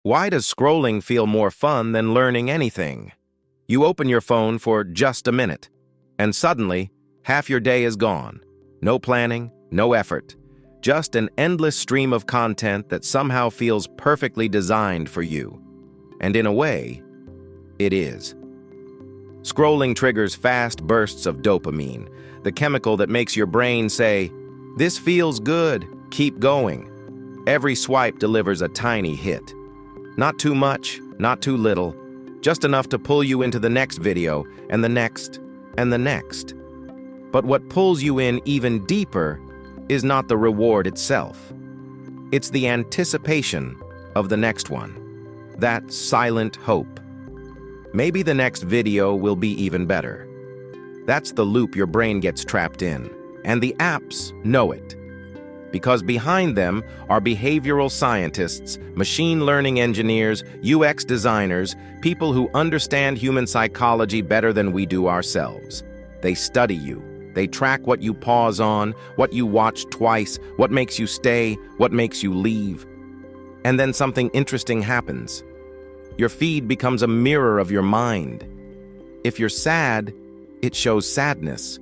Why does scrolling feel more fun than learning anything? You open your phone for just a minute, and suddenly, half your day is gone. No planning, no effort, just an endless stream of content that somehow feels perfectly designed for you. And in a way, it is. Scrolling triggers fast bursts of dopamine, the chemical that makes your brain say, "This feels good, keep going." Every swipe delivers a tiny hit. Not too much, not too little, just enough to pull you into the next video, and the next, and the next. But what pulls you in even deeper is not the reward itself. It's the anticipation of the next one, that silent hope. Maybe the next video will be even better. That's the loop your brain gets trapped in, and the apps know it. Because behind them are behavioral scientists, machine learning engineers, UX designers, people who understand human psychology better than we do ourselves. They study you. They track what you pause on, what you watch twice, what makes you stay, what makes you leave. And then something interesting happens. Your feed becomes a mirror of your mind. If you're sad, it shows sadness.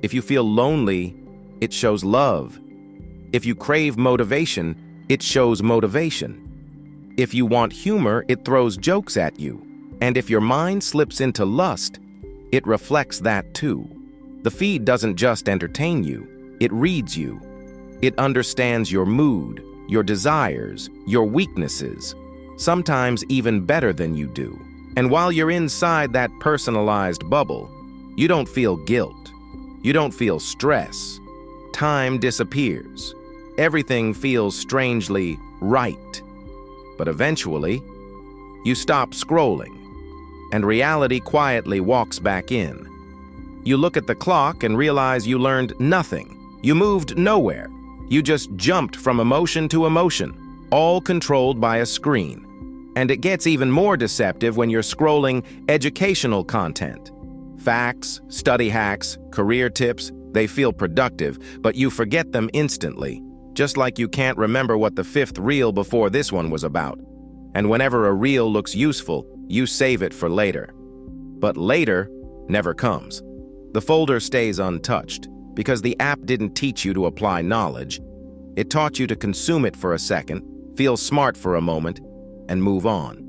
If you feel lonely, it shows love. If you crave motivation, it shows motivation. If you want humor, it throws jokes at you. And if your mind slips into lust, it reflects that too. The feed doesn't just entertain you, it reads you. It understands your mood, your desires, your weaknesses, sometimes even better than you do. And while you're inside that personalized bubble, you don't feel guilt. You don't feel stress. Time disappears. Everything feels strangely right. But eventually, you stop scrolling, and reality quietly walks back in. You look at the clock and realize you learned nothing. You moved nowhere. You just jumped from emotion to emotion, all controlled by a screen. And it gets even more deceptive when you're scrolling educational content. Facts, study hacks, career tips, they feel productive, but you forget them instantly. Just like you can't remember what the fifth reel before this one was about. And whenever a reel looks useful, you save it for later. But later never comes. The folder stays untouched because the app didn't teach you to apply knowledge. It taught you to consume it for a second, feel smart for a moment, and move on.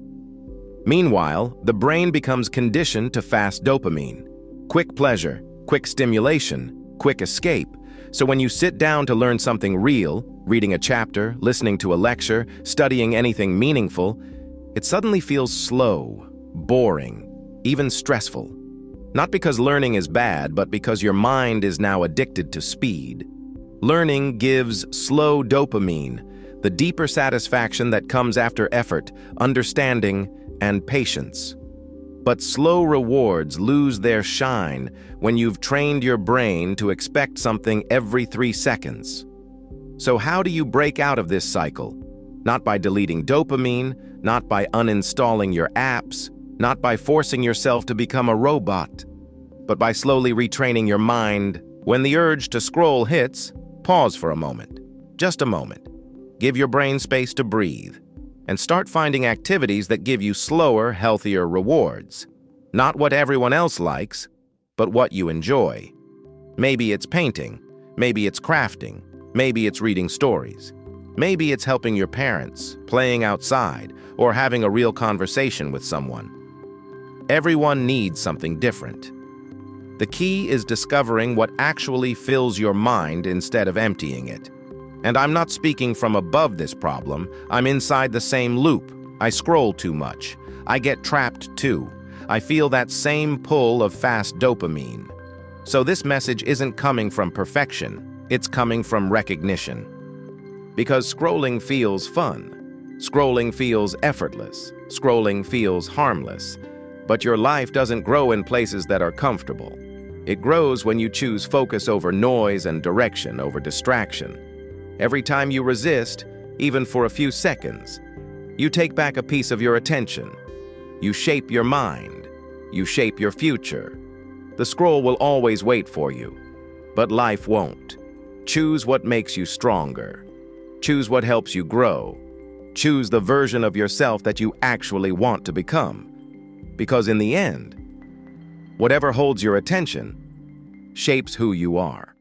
Meanwhile, the brain becomes conditioned to fast dopamine. Quick pleasure, quick stimulation, quick escape. So when you sit down to learn something real, reading a chapter, listening to a lecture, studying anything meaningful, it suddenly feels slow, boring, even stressful. Not because learning is bad, but because your mind is now addicted to speed. Learning gives slow dopamine, the deeper satisfaction that comes after effort, understanding, and patience. But slow rewards lose their shine when you've trained your brain to expect something every 3 seconds. So how do you break out of this cycle? Not by deleting dopamine, not by uninstalling your apps, not by forcing yourself to become a robot, but by slowly retraining your mind. When the urge to scroll hits, pause for a moment, just a moment. Give your brain space to breathe, and start finding activities that give you slower, healthier rewards. Not what everyone else likes, but what you enjoy. Maybe it's painting, maybe it's crafting, maybe it's reading stories. Maybe it's helping your parents, playing outside, or having a real conversation with someone. Everyone needs something different. The key is discovering what actually fills your mind instead of emptying it. And I'm not speaking from above this problem. I'm inside the same loop. I scroll too much. I get trapped too. I feel that same pull of fast dopamine. So this message isn't coming from perfection. It's coming from recognition. Because scrolling feels fun. Scrolling feels effortless. Scrolling feels harmless. But your life doesn't grow in places that are comfortable. It grows when you choose focus over noise and direction over distraction. Every time you resist, even for a few seconds, you take back a piece of your attention. You shape your mind. You shape your future. The scroll will always wait for you, but life won't. Choose what makes you stronger. Choose what helps you grow. Choose the version of yourself that you actually want to become. Because in the end, whatever holds your attention shapes who you are.